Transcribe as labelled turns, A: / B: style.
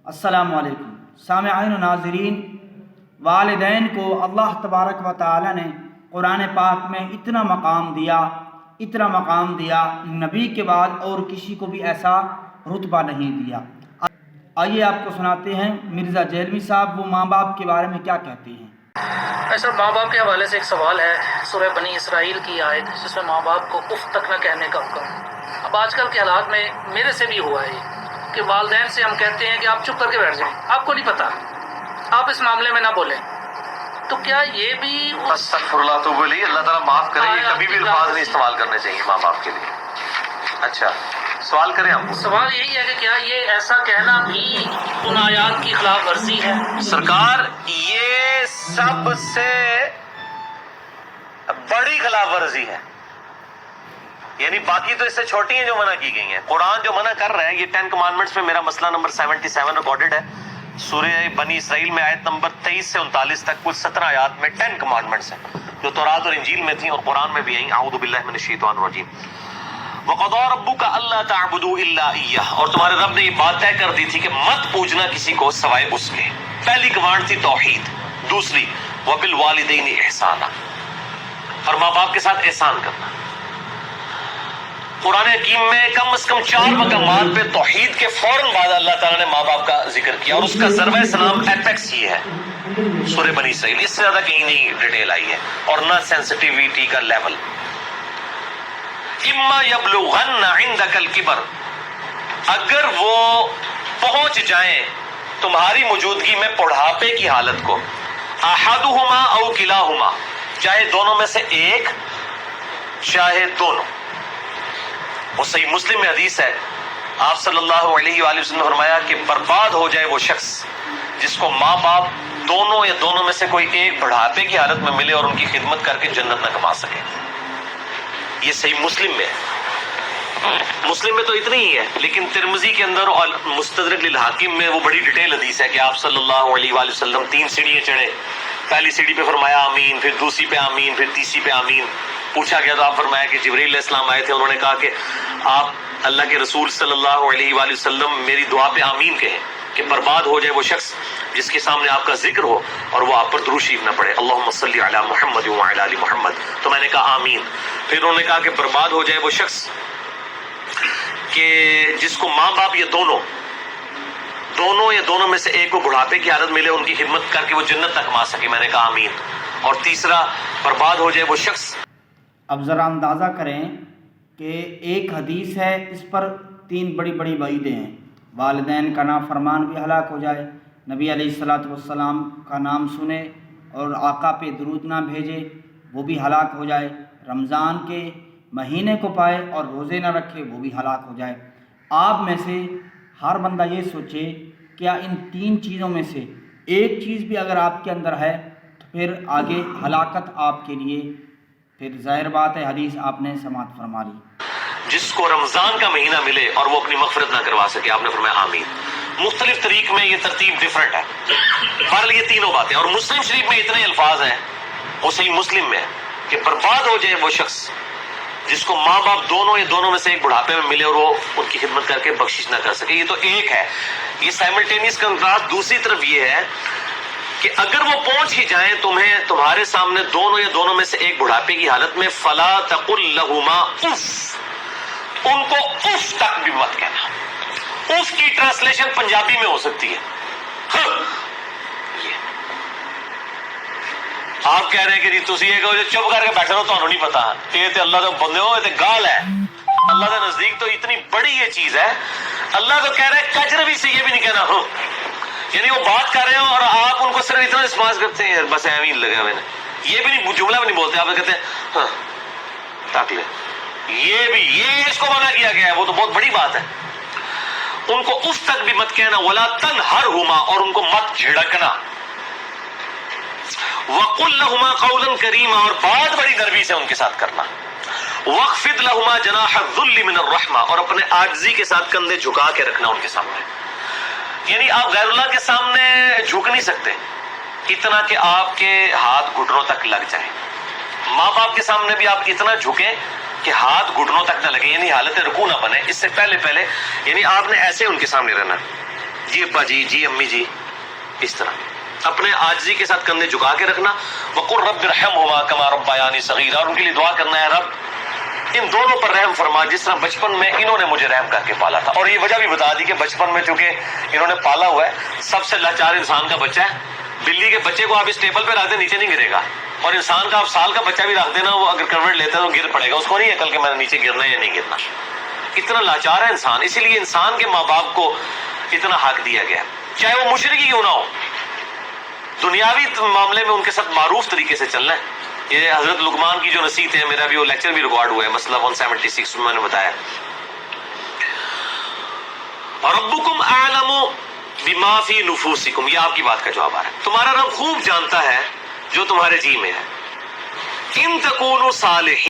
A: السلام علیکم سامعین و ناظرین، والدین کو اللہ تبارک و تعالی نے قرآن پاک میں اتنا مقام دیا، نبی کے بعد اور کسی کو بھی ایسا رتبہ نہیں دیا۔ آئیے آپ کو سناتے ہیں مرزا جیلمی صاحب وہ ماں باپ کے بارے میں کیا کہتے ہیں۔
B: سر، ماں باپ کے حوالے سے ایک سوال ہے، سورہ بنی اسرائیل کی آیت جس میں ماں باپ کو اف تک نہ کہنے کا حکم۔ اب آج کل کے حالات میں میرے سے بھی ہوا ہے کہ والدین سے ہم کہتے ہیں کہ آپ چپ کر کے بیٹھ جائیں، آپ کو نہیں پتہ، آپ اس معاملے میں نہ بولیں، تو کیا یہ بھی
C: استغفر اللہ تو بولی اللہ تعالیٰ معاف کرے، یہ کبھی بھی الفاظ نہیں استعمال کرنے چاہیے ماں باپ کے لیے۔ اچھا سوال کریں آپ؟
B: سوال یہی ہے کہ کیا یہ ایسا کہنا بھی ان آیات کی خلاف ورزی ہے؟
C: سرکار یہ سب سے بڑی خلاف ورزی ہے، یعنی باقی تو اس سے چھوٹی ہیں جو منع کی گئی ہیں۔ قرآن جو منع کر رہا ہے، یہ 10 کمانڈمنٹس میں میرا مسئلہ نمبر 77 ریکارڈڈ ہے، سورہ بنی اسرائیل میں آیت نمبر 23 سے 39 تک کل 17 آیات میں 10 کمانڈمنٹس ہیں جو تورات اور انجیل میں تھیں اور قرآن میں بھی آئیں۔ اعوذ باللہ من الشیطان الرجیم۔ وَقَضَىٰ رَبُّكَ أَلَّا تَعْبُدُوا إِلَّا إِيَّاهُ، اور تمہارے رب نے یہ بات طے کر دی تھی کہ مت پوجنا کسی کو سوائے اس کے۔ پہلی کمانڈ تھی توحید، دوسری وَبِالْوَالِدَيْنِ إِحْسَانًا، اور ماں باپ کے ساتھ احسان کرنا۔ قرآن حکیم میں کم از کم 4 مقامات پہ توحید کے فوراً بعد اللہ تعالیٰ نے ماں باپ کا ذکر کیا، اور اس کا ضربہ سلام ایپیکس یہ ہے سورہ بنی اسرائیل، اس سے زیادہ کہیں نہیں ڈیٹیل آئی ہے، اور نہ سینسٹیویٹی کا لیول۔ اما یبلغن عندک الکبر، اگر وہ پہنچ جائیں تمہاری موجودگی میں بڑھاپے کی حالت کو، احدہما او کلاہما، چاہے دونوں میں سے ایک چاہے دونوں۔ وہ صحیح مسلم میں حدیث ہے، آپ صلی اللہ علیہ وآلہ وسلم نے فرمایا کہ برباد ہو جائے وہ شخص جس کو ماں باپ دونوں یا دونوں میں سے کوئی ایک بڑھاپے کی حالت میں ملے اور ان کی خدمت کر کے جنت نہ کما سکے۔ یہ صحیح مسلم میں ہے، مسلم میں تو اتنی ہی ہے، لیکن ترمذی کے اندر اور مستدرک للحاکم میں وہ بڑی ڈیٹیل حدیث ہے کہ آپ صلی اللہ علیہ وآلہ وسلم 3 سیڑھیاں چڑھے، پہلی سیڑھی پہ فرمایا آمین، پھر دوسری پہ آمین، پھر تیسری پہ آمین۔ پوچھا گیا تو آپ فرمایا کہ جبرائیل علیہ السلام آئے تھے، انہوں نے کہا کہ آپ اللہ کے رسول صلی اللہ علیہ وآلہ وسلم میری دعا پہ آمین کہیں کہ برباد ہو جائے وہ شخص جس کے سامنے آپ کا ذکر ہو اور وہ آپ پر درود شریف نہ پڑھے، اللہم صلی علی محمد وعلی آل محمد۔ تو میں نے کہا آمین۔ پھر انہوں نے کہا کہ برباد ہو جائے وہ شخص کہ جس کو ماں باپ یا دونوں یا دونوں میں سے ایک کو بڑھاپے کی حالت ملے، ان کی خدمت کر کے وہ جنت نہ کما سکے، میں نے کہا آمین۔ اور تیسرا برباد ہو جائے وہ شخص۔
A: اب ذرا اندازہ کریں کہ ایک حدیث ہے، اس پر 3 بڑی بڑی وعیدیں ہیں۔ والدین کا نافرمان بھی ہلاک ہو جائے، نبی علیہ الصلاۃ والسلام کا نام سنے اور آقا پہ درود نہ بھیجے وہ بھی ہلاک ہو جائے، رمضان کے مہینے کو پائے اور روزے نہ رکھے وہ بھی ہلاک ہو جائے۔ آپ میں سے ہر بندہ یہ سوچے کیا ان 3 چیزوں میں سے ایک چیز بھی اگر آپ کے اندر ہے تو پھر آگے ہلاکت آپ کے لیے، پھر ظاہر بات ہے حدیث آپ نے سماعت فرما لی۔
C: جس کو رمضان کا مہینہ ملے اور وہ اپنی مغفرت نہ کروا سکے، آپ نے فرمایا آمین۔ مختلف طریق میں یہ ترتیب ڈیفرنٹ ہے، بہرحال یہ تینوں باتیں۔ اور مسلم شریف میں اتنے الفاظ ہیں، وہ صحیح مسلم میں ہے کہ برباد ہو جائے وہ شخص جس کو ماں باپ دونوں یا دونوں میں سے ایک بڑھاپے میں ملے اور وہ ان کی خدمت کر کے بخشش نہ کر سکے۔ یہ تو ایک ہے، یہ سائملٹینیس کنٹراسٹ دوسری طرف یہ ہے کہ اگر وہ پہنچ ہی جائیں تمہیں تمہارے سامنے دونوں یا دونوں میں سے ایک بڑھاپے کی حالت میں، فلا تقل لہما اف، ان کو اف تک بھی مت کہنا۔ اف کی ٹرانسلیشن پنجابی میں ہو سکتی ہے، آپ کہہ رہے ہیں کہ جی تسی یہ کہو چپ کر کے بیٹھے رہو، تمہیں نہیں پتا، یہ تے اللہ دے بندے ہو، یہ تے گال ہے۔ اللہ کے نزدیک تو اتنی بڑی یہ چیز ہے، اللہ تو کہہ رہے ہیں کجروی سے یہ بھی نہیں کہنا ہو، یعنی وہ بات کر رہے ہو اور آپ ان کو صرف اتنا رسپانس کرتے ہیں بس ایویں ہی لگے ہوئے، یہ بھی نہیں، جملہ بھی نہیں بولتے، آپ کہتے ہیں ہاں تاک لے، یہ اس کو منع کیا گیا ہے، وہ تو بہت بڑی بات ہے۔ ان کو اف تک بھی مت کہنا، ولا تنہرہما، اور ان کو مت جھڑکنا، وقل لہما قولا کریما، اور بات بڑی نرمی سے ان کے ساتھ کرنا، واخفض لہما جناح الذل من الرحمہ، اور اپنے عاجزی کے ساتھ کندھے جھکا کے رکھنا ان کے سامنے، یعنی آپ غیر اللہ کے سامنے جھک نہیں سکتے اتنا کہ آپ کے ہاتھ گھٹنوں تک لگ جائیں، ماں باپ کے سامنے بھی آپ اتنا جھکیں کہ ہاتھ گھٹنوں تک نہ لگے، یعنی حالت رکوع نہ بنے، اس سے پہلے یعنی آپ نے ایسے ان کے سامنے رہنا جی ابا جی، جی امی جی، اس طرح اپنے عاجزی کے ساتھ کندھے جھکا کے رکھنا. وقل رب ارحمہما کما ربیانی صغیرا، اور ان کے لیے دعا کرنا ہے رب ان دونوں پر رحم فرما جس طرح بچپن میں انہوں نے مجھے رحم کر کے پالا تھا. اور یہ وجہ بھی بتا دی کہ بچپن میں چونکہ انہوں نے پالا ہوا ہے، سب سے لاچار انسان کا بچہ ہے. بلی کے بچے کو آپ اس ٹیبل پہ رکھ دیں نیچے نہیں گرے گا، اور انسان کا آپ سال کا بچہ بھی رکھ دینا، وہ اگر کروٹ لیتا ہے تو گر پڑے گا، اس کو نہیں عقل کہ میں نے نیچے گرنا ہے یا نہیں گرنا. اتنا لاچار ہے انسان. اسی لیے انسان کے ماں باپ کو اتنا حق دیا گیا، چاہے وہ مشرک ہی کیوں نہ ہو. دنیاوی معاملے میں ان کے ساتھ معروف طریقے سے چلنا ہے. یہ حضرت لقمان کی جو نصیحت ہے، میرا بھی وہ لیکچر بھی ریکارڈ ہوا ہے، مسئلہ 176 میں نے بتایا. ربکم اعلم بما فی نفوسکم، یہ آپ کی بات کا جواب آ رہا ہے. تمہارا رب خوب جانتا ہے جو تمہارے جی میں ہے. ان تکونوا صالحین